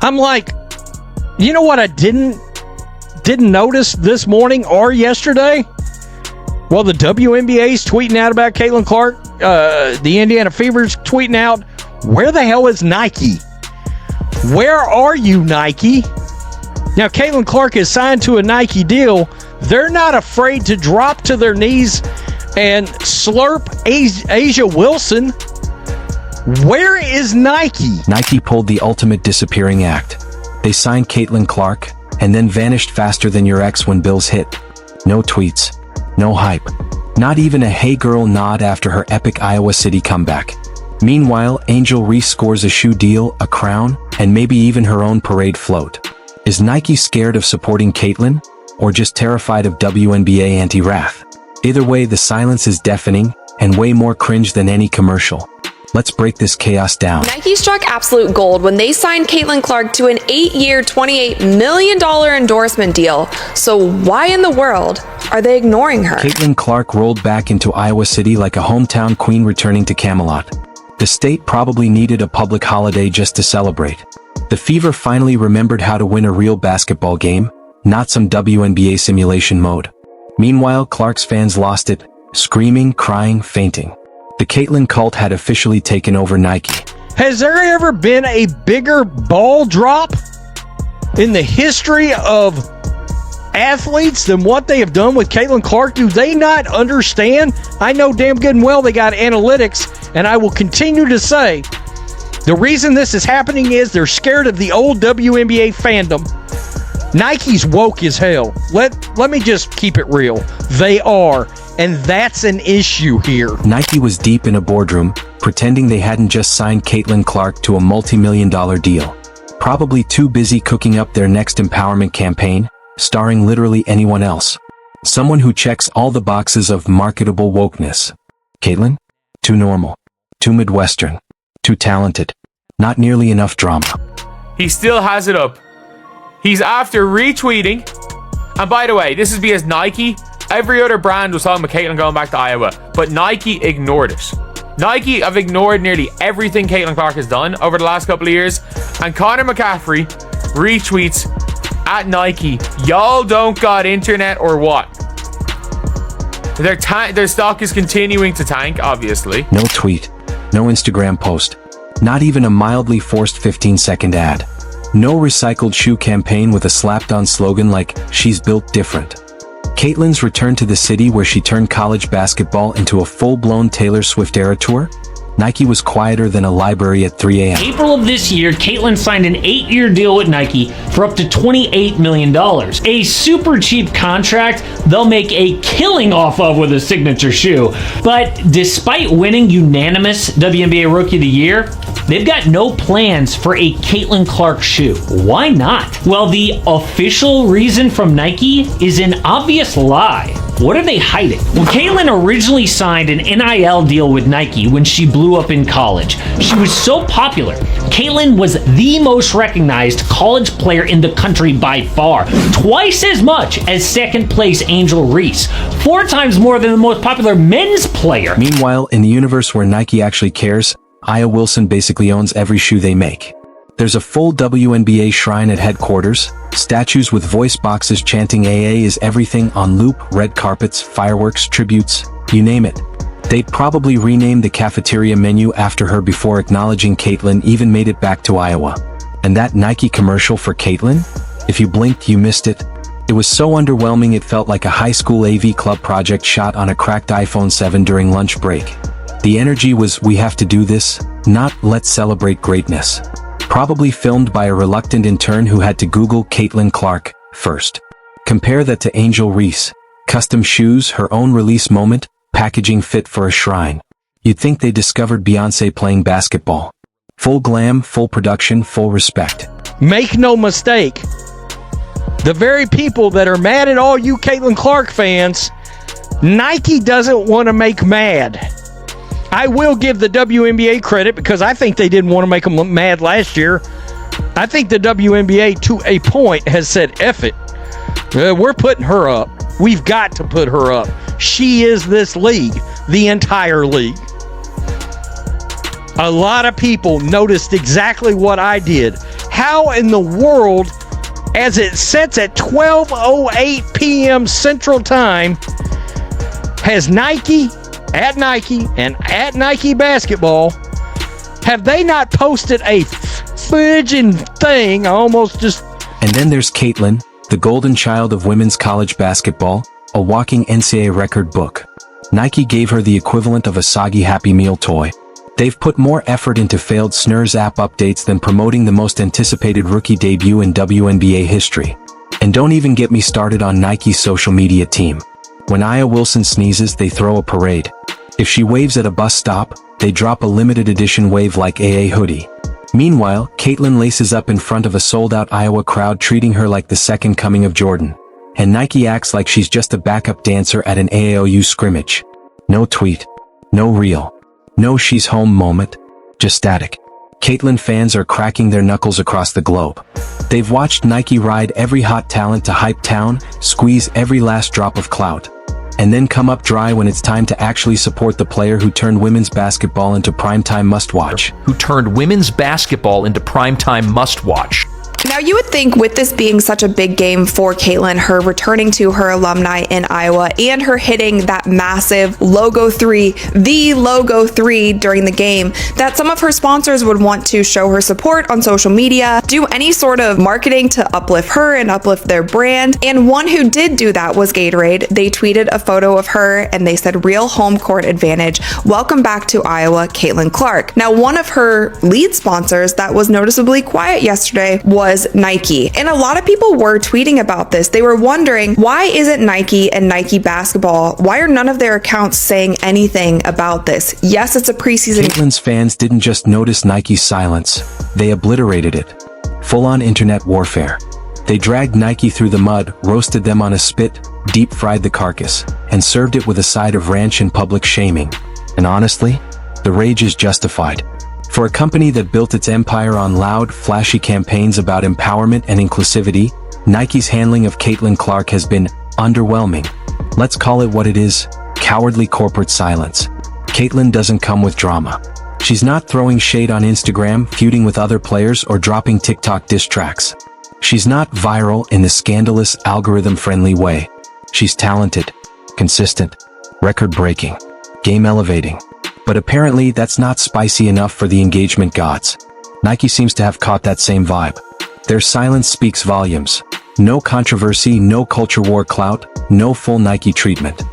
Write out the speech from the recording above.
I'm like, you know what I didn't notice this morning or yesterday? Well, the WNBA's tweeting out about Caitlin Clark. The Indiana Fever's tweeting out. Where the hell is Nike? Where are you, Nike? Now, Caitlin Clark is signed to a Nike deal. They're not afraid to drop to their knees and slurp Asia Wilson. Where is Nike? Nike pulled the ultimate disappearing act. They signed Caitlin Clark and then vanished faster than your ex when bills hit. No tweets, no hype, not even a hey girl nod after her epic Iowa City comeback. Meanwhile, Angel Reese scores a shoe deal, a crown, and maybe even her own parade float. Is Nike scared of supporting Caitlin, or just terrified of WNBA anti-wrath? Either way, the silence is deafening and way more cringe than any commercial. Let's break this chaos down. Nike struck absolute gold when they signed Caitlin Clark to an 8-year, $28 million endorsement deal. So why in the world are they ignoring her? Caitlin Clark rolled back into Iowa City like a hometown queen returning to Camelot. The state probably needed a public holiday just to celebrate. The Fever finally remembered how to win a real basketball game, not some WNBA simulation mode. Meanwhile, Clark's fans lost it, screaming, crying, fainting. The Caitlin cult had officially taken over Nike. Has there ever been a bigger ball drop in the history of athletes than what they have done with Caitlin Clark? Do they not understand? I know damn good and well they got analytics, and I will continue to say the reason this is happening is they're scared of the old WNBA fandom. Nike's woke as hell. Let me just keep it real. They are. And that's an issue here. Nike was deep in a boardroom, pretending they hadn't just signed Caitlin Clark to a multi-million-dollar deal. Probably too busy cooking up their next empowerment campaign, starring literally anyone else. Someone who checks all the boxes of marketable wokeness. Caitlin? Too normal. Too Midwestern. Too talented. Not nearly enough drama. He still has it up. He's after retweeting. And by the way, this is because Nike, every other brand was talking about Caitlin going back to Iowa, but Nike ignored it. Nike have ignored nearly everything Caitlin Clark has done over the last couple of years, and Connor McCaffrey retweets at Nike, y'all don't got internet or what? Their stock is continuing to tank, obviously. No tweet, no Instagram post, not even a mildly forced 15-second ad. No recycled shoe campaign with a slapped-on slogan like, she's built different. Caitlin's return to the city where she turned college basketball into a full-blown Taylor Swift-era tour? Nike was quieter than a library at 3 a.m. April of this year, Caitlin signed an 8-year deal with Nike for up to $28 million. A super cheap contract they'll make a killing off of with a signature shoe. But despite winning unanimous WNBA Rookie of the Year, they've got no plans for a Caitlin Clark shoe. Why not? Well, the official reason from Nike is an obvious lie. What are they hiding? Well, Caitlin originally signed an NIL deal with Nike when she blew up in college. She was so popular. Caitlin was the most recognized college player in the country by far. Twice as much as second place Angel Reese. 4 times more than the most popular men's player. Meanwhile, in the universe where Nike actually cares, Aya Wilson basically owns every shoe they make. There's a full WNBA shrine at headquarters, statues with voice boxes chanting AA is everything on loop, red carpets, fireworks, tributes, you name it. They'd probably rename the cafeteria menu after her before acknowledging Caitlin even made it back to Iowa. And that Nike commercial for Caitlin? If you blinked, you missed it. It was so underwhelming it felt like a high school AV club project shot on a cracked iPhone 7 during lunch break. The energy was, we have to do this, not, let's celebrate greatness. Probably filmed by a reluctant intern who had to Google Caitlin Clark first. Compare that to Angel Reese. Custom shoes, her own release moment, packaging fit for a shrine. You'd think they discovered Beyoncé playing basketball. Full glam, full production, full respect. Make no mistake, the very people that are mad at all you Caitlin Clark fans, Nike doesn't want to make mad. I will give the WNBA credit because I think they didn't want to make them mad last year. I think the WNBA, to a point, has said, F it. We're putting her up. We've got to put her up. She is this league, the entire league. A lot of people noticed exactly what I did. how in the world, as it sets at 12:08 p.m. Central Time, has Nike and at Nike Basketball, have they not posted a fudging thing? And then there's Caitlin, the golden child of women's college basketball, a walking NCAA record book. Nike gave her the equivalent of a soggy Happy Meal toy. They've put more effort into failed Snurs app updates than promoting the most anticipated rookie debut in WNBA history. And don't even get me started on Nike's social media team. When Aya Wilson sneezes, they throw a parade. If she waves at a bus stop, they drop a limited edition wave-like AA hoodie. Meanwhile, Caitlin laces up in front of a sold-out Iowa crowd, treating her like the second coming of Jordan. And Nike acts like she's just a backup dancer at an AAOU scrimmage. No tweet. No reel. No she's home moment. Just static. Caitlin fans are cracking their knuckles across the globe. They've watched Nike ride every hot talent to hype town, squeeze every last drop of clout, and then come up dry when it's time to actually support the player who turned women's basketball into primetime must-watch. Now, you would think with this being such a big game for Caitlin, her returning to her alumni in Iowa, and her hitting that massive logo 3, the logo 3 during the game, that some of her sponsors would want to show her support on social media, do any sort of marketing to uplift her and uplift their brand. And one who did do that was Gatorade. They tweeted a photo of her and they said, "Real home court advantage. Welcome back to Iowa, Caitlin Clark." Now, one of her lead sponsors that was noticeably quiet yesterday was Nike. And a lot of people were tweeting about this. They were wondering, why isn't Nike and Nike Basketball, why are none of their accounts saying anything about this? Yes, it's a preseason. Caitlin's fans didn't just notice Nike's silence, they obliterated it. Full-on internet warfare. They dragged Nike through the mud, roasted them on a spit, deep-fried the carcass, and served it with a side of ranch and public shaming. And honestly, the rage is justified. For a company that built its empire on loud, flashy campaigns about empowerment and inclusivity, Nike's handling of Caitlin Clark has been underwhelming. Let's call it what it is: cowardly corporate silence. Caitlin doesn't come with drama. She's not throwing shade on Instagram, feuding with other players, or dropping TikTok diss tracks. She's not viral in the scandalous, algorithm-friendly way. She's talented, consistent, record-breaking, game-elevating. But apparently that's not spicy enough for the engagement gods. Nike seems to have caught that same vibe. Their silence speaks volumes. No controversy, no culture war clout, no full Nike treatment.